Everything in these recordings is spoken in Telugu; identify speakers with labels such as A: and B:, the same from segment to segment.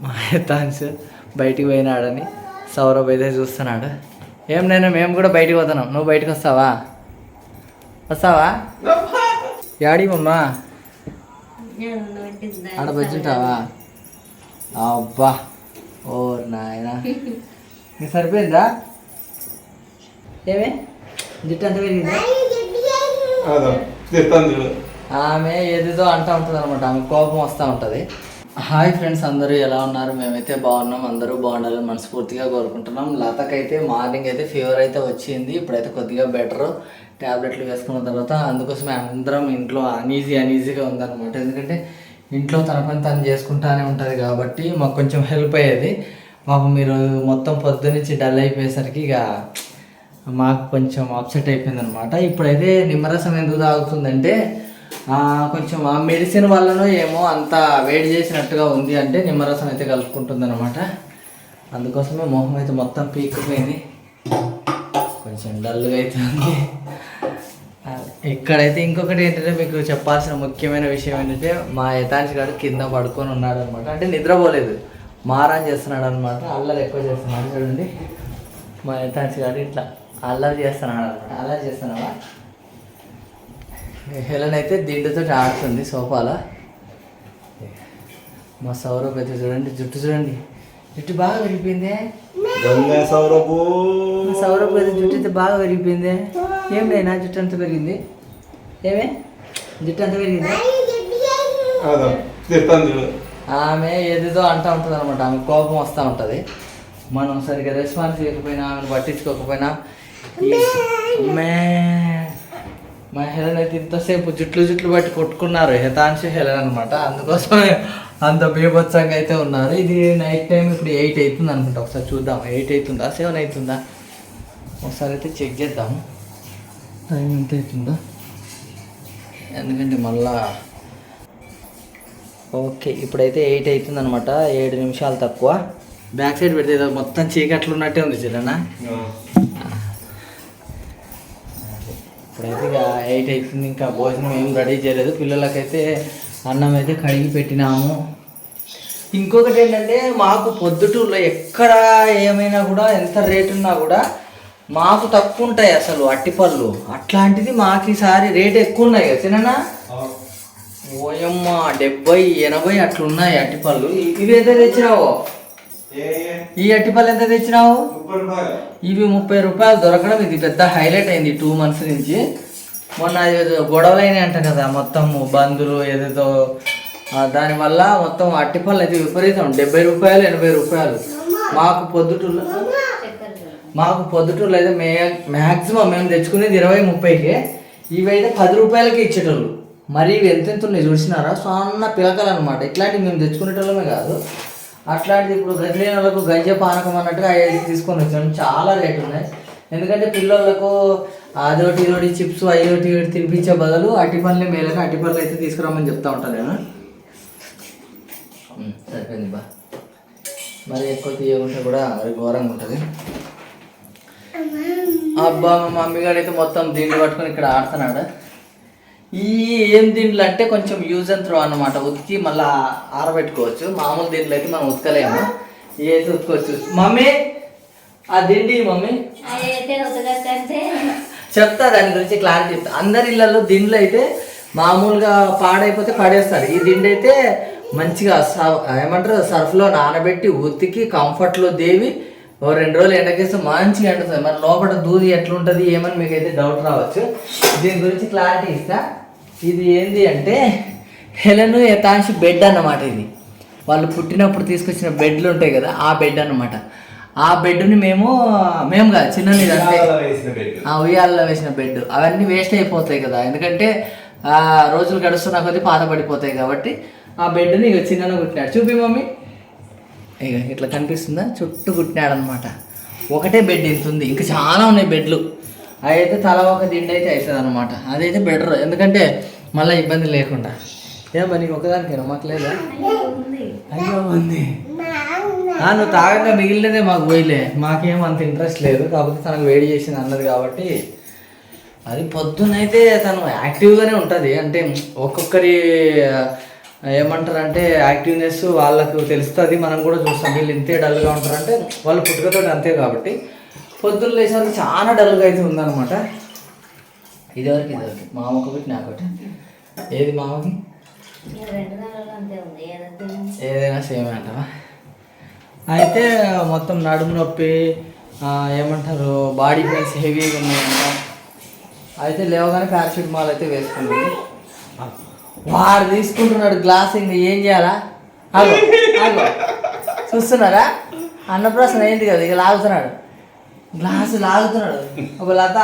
A: మా థాన్స్ బయటికి పోయినాడని సౌరభ్ అయితే చూస్తున్నాడు. మేము కూడా బయటికి పోతున్నాం. నువ్వు బయటకు వస్తావా? యాడి మమ్మా ఆడ బజ్జుంటావా? అబ్బా ఓ నాయన నీకు సరిపోయిందా? ఏమే జుట్టు అంత పెరిగిందా? ఆమె ఏదేదో అంటూ ఉంటుంది అనమాట. ఆమె కోపం వస్తూ ఉంటుంది. హాయ్ ఫ్రెండ్స్, అందరూ ఎలా ఉన్నారు? మేమైతే బాగున్నాం. అందరూ బాగుండాలని మనస్ఫూర్తిగా కోరుకుంటున్నాం. లతకైతే మార్నింగ్ అయితే ఫీవర్ అయితే వచ్చింది. ఇప్పుడైతే కొద్దిగా బెటర్. ట్యాబ్లెట్లు వేసుకున్న తర్వాత అందుకోసం అందరం ఇంట్లో అనీజీగా ఉందన్నమాట. ఎందుకంటే ఇంట్లో తన పని తను చేసుకుంటానే ఉంటుంది కాబట్టి మాకు కొంచెం హెల్ప్ అయ్యేది. పాపం మీరు మొత్తం పొద్దున్నుంచి డల్ అయిపోయేసరికి ఇక మాకు కొంచెం అప్సెట్ అయిపోయింది అనమాట. ఇప్పుడైతే నిమ్మరసం ఎందుకు తాగుతుందంటే కొంచెం ఆ మెడిసిన్ వల్లనో ఏమో అంత వేడి చేసినట్టుగా ఉంది అంటే నిమ్మరసం అయితే కలుపుకుంటుంది అనమాట. అందుకోసమే మొహం అయితే మొత్తం పీక్కుపోయింది, కొంచెం డల్గా అయితే ఉంది. ఇక్కడైతే ఇంకొకటి ఏంటంటే మీకు చెప్పాల్సిన ముఖ్యమైన విషయం ఏంటంటే మా యథాంశ్ గారు కింద పడుకొని ఉన్నాడు అనమాట. అంటే నిద్రపోలేదు, మారాన్ చేస్తున్నాడు అనమాట. అల్లరి ఎక్కువ చేస్తున్నాడు. చూడండి మా యథాంశ్ గారు ఇట్లా అల్లరి చేస్తున్నాడు అనమాట. అల్లరి చేస్తున్నావా? హెలెన్ అయితే దిండుతో ఆడుతుంది సోఫాలో. మా సౌరభ్ అయితే చూడండి, జుట్టు చూడండి, జుట్టు బాగా విరిగిపోయిందే. సౌరభ్ అయితే జుట్టు అయితే బాగా విరిగిపోయిందే. ఏం లేనా జుట్టు అంత పెరిగింది? ఏమే జుట్టు అంత పెరిగింది? ఆమె ఏదేదో అంటూ ఉంటుంది అనమాట. ఆమె కోపం వస్తూ ఉంటుంది. మనం సరిగ్గా రెస్పాన్స్ ఇవ్వకపోయినా, ఆమెను పట్టించుకోకపోయినా. మా హెలెన్ అయితే ఇంతసేపు జుట్లు బట్టి కొట్టుకున్నారు, హితాంశు హెలెన్ అనమాట. అందుకోసమే అంత బీభత్సంగా అయితే ఉన్నారు. ఇది నైట్ టైం ఇప్పుడు 8 అవుతుంది అనుకుంటా. ఒకసారి చూద్దాం, 8 అవుతుందా 7 అవుతుందా ఒకసారి అయితే చెక్ చేద్దాము టైం ఎంత అవుతుందో. ఎందుకంటే మళ్ళా ఓకే ఇప్పుడైతే 8 అవుతుంది అనమాట. 7 నిమిషాలు తక్కువ. బ్యాక్ సైడ్ పెడితే ఏదో మొత్తం చీకట్లు ఉన్నట్టే ఉంది చిన్న. ఇప్పుడైతే ఇక 8 అవుతుంది. ఇంకా భోజనం ఏం రెడీ చేయలేదు. పిల్లలకైతే అన్నం అయితే కడిగి పెట్టినాము. ఇంకొకటి ఏంటంటే మాకు పొద్దుటూరులో ఎక్కడ ఏమైనా కూడా ఎంత రేటు ఉన్నా కూడా మాకు తక్కువ ఉంటాయి అసలు అట్టిపళ్ళు. అట్లాంటిది మాకు ఈసారి రేటు ఎక్కువ ఉన్నాయి కదా చిన్న. ఓయమ్మ 70-80 అట్లున్నాయి అట్టిపళ్ళు. ఇవి ఎంత తెచ్చినావు? ఈ అట్టిపళ్ళు ఎంత తెచ్చినావు? ఇవి 30 రూపాయలు దొరకడం ఇది పెద్ద హైలైట్ అయింది 2 months నుంచి. మొన్న గొడవలు అయినాయి అంట కదా, మొత్తం బంధులు ఏదేదో. దానివల్ల మొత్తం అట్టిపళ్ళు అయితే విపరీతం 70 రూపాయలు 80 రూపాయలు. మాకు పొద్దుటూరులో అయితే మ్యాక్సిమం మేము తెచ్చుకునేది 20-30కే. ఇవి అయితే 10 రూపాయలకి ఇచ్చేటోళ్ళు. మరి ఇవి ఎంత ఉన్నాయి చూసినారా? సన్న పిలకలు అనమాట. ఇట్లాంటివి మేము తెచ్చుకునేటోళ్ళమే కాదు. అట్లాంటిది ఇప్పుడు గదిలేని వాళ్ళకు గంజ పానకం అన్నట్టుగా అవి తీసుకొని వచ్చాను. చాలా రేటు ఉన్నాయి. ఎందుకంటే పిల్లలకు అదొకటి ఇదోటి చిప్స్ అయ్యోటి తినిపించే బదులు అట్టిపళ్ళే మేలకు అట్టిపళ్ళు అయితే తీసుకురామని చెప్తా ఉంటాను నేను. సరిపోయింది బా. మరి ఎక్కువ తీయకుంటే కూడా మరి ఘోరంగా ఉంటుంది. అబ్బా మా మమ్మీ గారు అయితే మొత్తం దిండు పట్టుకొని ఇక్కడ ఆడుతున్నాడు. ఈ ఏం దిండ్లు అంటే కొంచెం యూజ్ అండ్ త్రో అన్నమాట. ఉతికి మళ్ళీ ఆరబెట్టుకోవచ్చు. మామూలు దిండ్లు అయితే మనం ఉతకలేము. ఇవి అయితే ఉతుకోవచ్చు. మమ్మీ ఆ దిండి మమ్మీ చెప్తా, దాని గురించి క్లారిటీ చెప్తా. అందరి ఇళ్ళల్లో దిండ్లు అయితే మామూలుగా పాడైపోతే పడేస్తారు. ఈ దిండు అయితే మంచిగా ఏమంటారు సర్ఫ్లో నానబెట్టి ఉతికి కంఫర్ట్లో దేవి 2 రోజులు ఎండకేస్తే మంచిగా ఎండుతుంది. మరి లోపల దూది ఎట్లుంటుంది ఏమని మీకు అయితే డౌట్ రావచ్చు. దీని గురించి క్లారిటీ ఇస్తా. ఇది ఏంటి అంటే హెలెన్ యథాంశి బెడ్ అన్నమాట. ఇది వాళ్ళు పుట్టినప్పుడు తీసుకొచ్చిన బెడ్లు ఉంటాయి కదా, ఆ బెడ్ అన్నమాట. ఆ బెడ్ని మేము కాదు చిన్నది అంటే ఉయ్యాలలో వేసిన బెడ్. అవన్నీ వేస్ట్ అయిపోతాయి కదా, ఎందుకంటే రోజులు గడుస్తున్నా కొద్దీ పాత పడిపోతాయి కాబట్టి ఆ బెడ్ని ఇక చిన్నగా కుట్టినాడు. చూపి మమ్మీ, ఇక ఇట్లా కనిపిస్తుందా? చుట్టూ కుట్టినాడు అనమాట. ఒకటే బెడ్ ఇంత ఉంది, ఇంకా చాలా ఉన్నాయి బెడ్లు. అవి అయితే తల ఒక దిండు అయితే అవుతుంది అనమాట. అదైతే బెటర్, ఎందుకంటే మళ్ళీ ఇబ్బంది లేకుండా. ఏమో నీకు ఒకదానికేనా? మాకు లేదా? అయ్యో ఉంది. నువ్వు తాగంగా మిగిలినదే మాకు పోయిలే. మాకేం అంత ఇంట్రెస్ట్ లేదు. కాకపోతే తనకు వేడి చేసింది అన్నది కాబట్టి అది పొద్దున్నైతే తను యాక్టివ్గానే ఉంటుంది. అంటే ఒక్కొక్కరి ఏమంటారంటే యాక్టివ్నెస్ వాళ్ళకు తెలుస్తుంది, మనం కూడా చూస్తాం. వీళ్ళు ఇంతే డల్గా ఉంటారంటే వాళ్ళు పుట్టుకతో అంతే కాబట్టి పొద్దున్న లేచేసరికి చాలా డల్గా అయితే ఉందన్నమాట. ఇదివరకు మామకు ఒకటి నాకు ఒకటి. ఏది మామకి ఏదైనా సేమ్ అంటావా? అయితే మొత్తం నడుము నొప్పి, ఏమంటారు బాడీ పెయిన్స్ హెవీగా ఉన్నాయంట. అయితే లేవగానే పారాసిటమాల్ అయితే వేసుకుంది. వాడు తీసుకుంటున్నాడు గ్లాస్, ఇంకా ఏం చేయాలా? అగో అగో చూస్తున్నారా, అన్నప్రాసన ఏంటి కదా, ఇక లాగుతున్నాడు గ్లాసు లాగుతున్నాడు. ఒక లత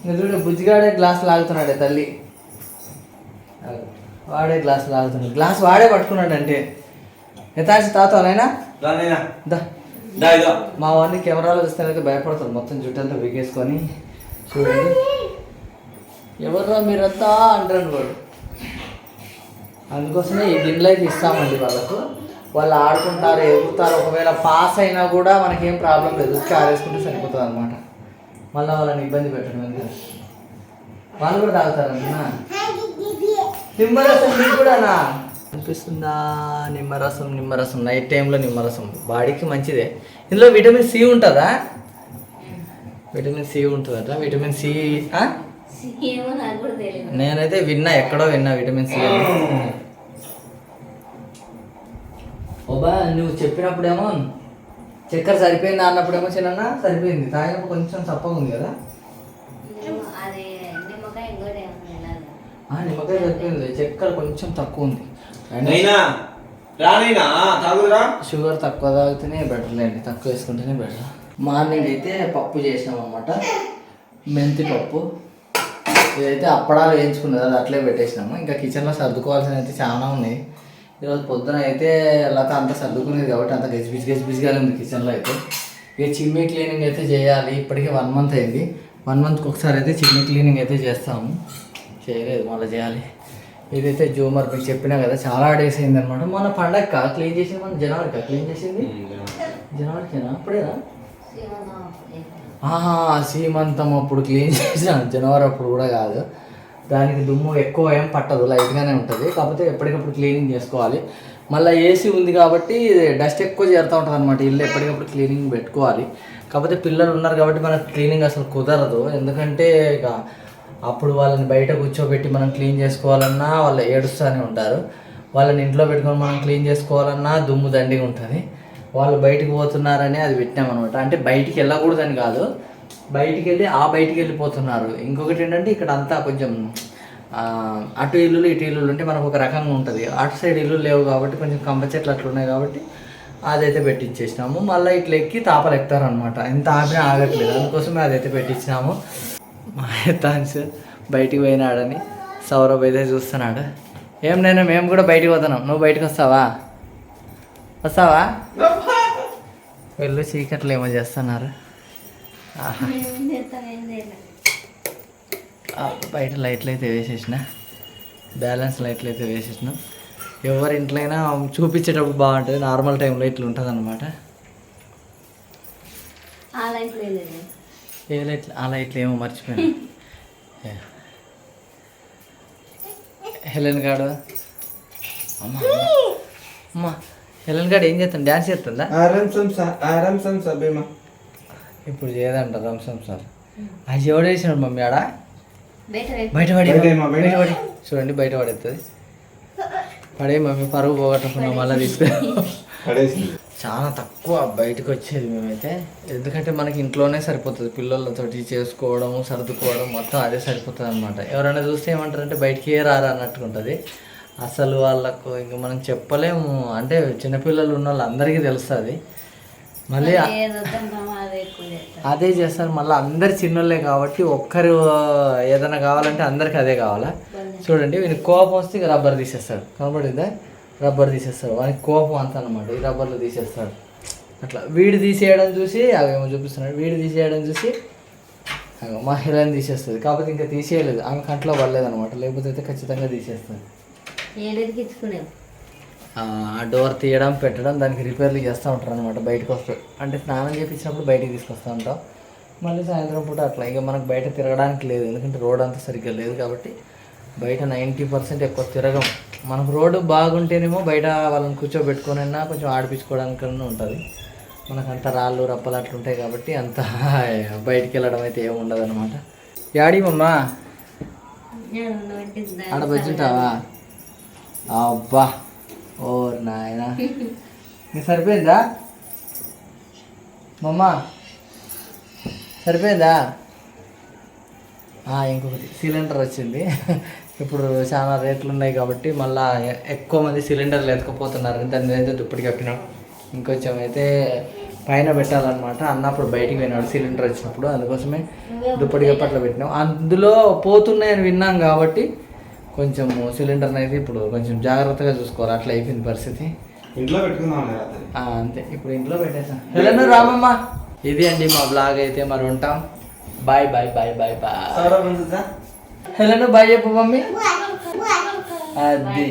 A: చూడు, బుజ్జిగాడే గ్లాస్ లాగుతున్నాడే తల్లి, వాడే గ్లాస్ లాగుతున్నాడు. గ్లాస్ వాడే పట్టుకున్నాడు అంటే యథాచి తాతోనైనా మా వాడిని కెమెరాలో చూస్తేనైతే భయపడతారు. మొత్తం జుట్టంతా బిగేసుకొని చూడండి, ఎవరో మీరంతా అంటారు వాడు. అందుకోసమే ఈ గిన్నెలు అయితే ఇస్తామండి వాళ్ళకు. వాళ్ళు ఆడుకుంటారు, ఎగురుతారు. ఒకవేళ పాస్ అయినా కూడా మనకేం ప్రాబ్లం లేదు, ఉచ్చి ఆరేసుకుంటే సరిపోతుంది అనమాట. మళ్ళీ వాళ్ళని ఇబ్బంది పెట్టడం ఎందుకు. వాళ్ళు కూడా తాగుతారన్నా నిమ్మరసం. మీకు కూడానా అనిపిస్తుందా? నిమ్మరసం నైట్ టైంలో నిమ్మరసం బాడీకి మంచిదే. ఇందులో విటమిన్ సి ఉంటుందా? విటమిన్ సి ఉంటుందట. విటమిన్ సి నేనైతే విన్నా, ఎక్కడో విన్నా విటమిన్ సి. ఓబా నువ్వు చెప్పినప్పుడేమో చక్కెర సరిపోయిందా అన్నప్పుడేమో చిన్న సరిపోయింది, తాగినప్పుడు కొంచెం తప్పగా ఉంది కదా. నిమ్మకాయ సరిపోయింది, చక్కెర కొంచెం తక్కువ ఉంది. షుగర్ తక్కువ తాగితేనే బెటర్లేండి, తక్కువ వేసుకుంటేనే బెటర్. మార్నింగ్ అయితే పప్పు చేసినాం అన్నమాట, మెంతి పప్పు. ఇదైతే అప్పడాలు వేయించుకున్నది, అది అట్లే పెట్టేసినాము. ఇంకా కిచెన్లో సర్దుకోవాల్సినవి అయితే చాలా ఉన్నాయి. ఈరోజు పొద్దున అయితే లత అంతా సర్దుకునేది కాబట్టి అంత గజిబిజిగానే ఉంది కిచెన్లో అయితే. ఇక చిమ్నీ క్లీనింగ్ అయితే చేయాలి. ఇప్పటికే 1 మంత్ అయింది. 1 మంత్కి ఒకసారి అయితే చిమ్నీ క్లీనింగ్ అయితే చేస్తాము. చేయలేదు, మళ్ళీ చేయాలి. ఇదైతే జూమర్ మీకు చెప్పినా కదా, చాలా డేస్ అయింది అనమాట. మన పండగ క్లీన్ చేసింది, మన జనవరికి క్లీన్ చేసింది. జనవరికేనా? అప్పుడేనా? సీమంతం అప్పుడు క్లీన్ చేసాను, జనవరి అప్పుడు కూడా కాదు. దానికి దుమ్ము ఎక్కువ ఏం పట్టదు, లైట్గానే ఉంటుంది. కాకపోతే ఎప్పటికప్పుడు క్లీనింగ్ చేసుకోవాలి. మళ్ళీ ఏసీ ఉంది కాబట్టి డస్ట్ ఎక్కువ చేరుతూ ఉంటుంది అనమాట. ఇల్లు ఎప్పటికప్పుడు క్లీనింగ్ పెట్టుకోవాలి. కాకపోతే పిల్లలు ఉన్నారు కాబట్టి మనకు క్లీనింగ్ అసలు కుదరదు. ఎందుకంటే ఇక అప్పుడు వాళ్ళని బయట కూర్చోబెట్టి మనం క్లీన్ చేసుకోవాలన్నా వాళ్ళు ఏడుస్తూనే ఉంటారు. వాళ్ళని ఇంట్లో పెట్టుకొని మనం క్లీన్ చేసుకోవాలన్నా దుమ్ము దండిగా ఉంటుంది. వాళ్ళు బయటికి పోతున్నారని అది పెట్టామన్నమాట. అంటే బయటికి వెళ్ళకూడదని కాదు, బయటికి వెళ్ళిపోతున్నారు. ఇంకొకటి ఏంటంటే ఇక్కడ అంతా కొంచెం అటు ఇల్లులు ఇటు ఇల్లులు ఉంటే మనకు ఒక రకంగా ఉంటుంది. అటు సైడ్ ఇల్లు లేవు కాబట్టి కొంచెం కంప చెట్లు అట్లా ఉన్నాయి కాబట్టి అదైతే పెట్టించేసినాము. మళ్ళీ ఇట్లా ఎక్కి తాపలు ఎక్కుతారనమాట. ఎంత ఆపినా ఆగట్లేదు, అందుకోసమే అదైతే పెట్టించినాము. మా థాంక్స్ బయటికి పోయినాడని సౌరభ్ అయితే చూస్తున్నాడు. మేము కూడా బయటికి పోతున్నాం, నువ్వు బయటకు వస్తావా? వెళ్ళు, చీకట్లు ఏమో చేస్తున్నారు. బయట లైట్లు అయితే వేసేసిన, బ్యాలెన్స్ లైట్లు అయితే వేసేసినాం. ఎవరి ఇంట్లో అయినా చూపించేటప్పుడు బాగుంటుంది, నార్మల్ టైంలో ఇట్లా ఉంటుంది అనమాట. ఏ లైట్లు? ఆ లైట్లు ఏమో మర్చిపోయాను. హెలెన్ గాడు అమ్మా హెలెన్ గాడు ఏం చేస్తాను? డ్యాన్స్ చేస్తుందా? ఇప్పుడు చేయదంట రంసం సార్. అది ఎవడు వేసినాడు మమ్మీ ఆడ? బయటపడి చూడండి, బయట పడేస్తుంది. పడే మమ్మీ, పరుగు పోగొట్టుకున్నాం, మళ్ళీ తీసుకుని. చాలా తక్కువ బయటకు వచ్చేది మేమైతే, ఎందుకంటే మనకి ఇంట్లోనే సరిపోతుంది. పిల్లలతోటి చేసుకోవడం, సర్దుకోవడం మొత్తం అదే సరిపోతుంది అనమాట. ఎవరైనా చూస్తే ఏమంటారంటే బయటికి రారా అన్నట్టుగా ఉంటుంది. అసలు వాళ్ళకు ఇంక మనం చెప్పలేము. అంటే చిన్నపిల్లలు ఉన్న వాళ్ళందరికీ తెలుస్తుంది. మళ్ళీ అదే చేస్తారు. మళ్ళీ అందరు చిన్నోళ్ళే కాబట్టి ఒక్కరు ఏదైనా కావాలంటే అందరికి అదే కావాలా. చూడండి, వీనికి కోపం వస్తే ఇక రబ్బర్ తీసేస్తాడు, కనబడిందా? రబ్బర్ తీసేస్తాడు. వానికి కోపం అంత అనమాట, ఈ రబ్బర్లు తీసేస్తాడు. అట్లా వీడు తీసేయడం చూసి అవేమో చూపిస్తున్నాడు, వీడు తీసేయడం చూసి మా హెలెన్ తీసేస్తుంది. కాకపోతే ఇంకా తీసేయలేదు, ఆమె కంట్లో పడలేదు అనమాట. లేకపోతే అయితే ఖచ్చితంగా తీసేస్తుంది. ఆ డోర్ తీయడం, పెట్టడం, దానికి రిపేర్లు చేస్తూ ఉంటారు అనమాట. బయటకు వస్తారు అంటే స్నానం చేయించినప్పుడు బయటికి తీసుకొస్తూ ఉంటాం. మళ్ళీ సాయంత్రం పూట అట్లా. ఇక మనకు బయట తిరగడానికి లేదు, ఎందుకంటే రోడ్ అంతా సరిగ్గా లేదు కాబట్టి బయట 90% ఎక్కువ తిరగం. మనకు రోడ్డు బాగుంటేనేమో బయట వాళ్ళని కూర్చోబెట్టుకొనైనా కొంచెం ఆడిపించుకోవడానికన్నా ఉంటుంది. మనకు అంత రాళ్ళు రప్పలు అట్లుంటాయి కాబట్టి అంత బయటికి వెళ్ళడం అయితే ఏమి ఉండదు అనమాట. యాడి మమ్మా ఆడ బజ్జుంటావా? అబ్బా ఓ నాయన నీకు సరిపోయిందా మమ్మా? సరిపోయిందా? ఇంకొకటి సిలిండర్ వచ్చింది. ఇప్పుడు చాలా రేట్లు ఉన్నాయి కాబట్టి మళ్ళీ ఎక్కువ మంది సిలిండర్లు ఎత్తుకుపోతున్నారు. దాని మీద దుప్పటి కప్పినాం. ఇంకొంచెం అయితే పైన పెట్టాలన్నమాట. అన్నప్పుడు బయటికి పోయినాడు సిలిండర్ వచ్చినప్పుడు, అందుకోసమే దుప్పటి కప్పట్లో పెట్టినాం. అందులో పోతున్నాయని విన్నాం కాబట్టి కొంచెం సిలిండర్ని అయితే ఇప్పుడు కొంచెం జాగ్రత్తగా చూసుకోవాలి. అట్లా అయిపోయింది పరిస్థితి.
B: ఇంట్లో పెట్టుకుందాం
A: అంతే, ఇప్పుడు ఇంట్లో పెట్టేసాం. హలో రామమ్మ, ఇది అండి మా బ్లాగ్ అయితే. మరి ఉంటాం. Bye bye bye bye bye. Hello bye చెప్పు మమ్మీ. అది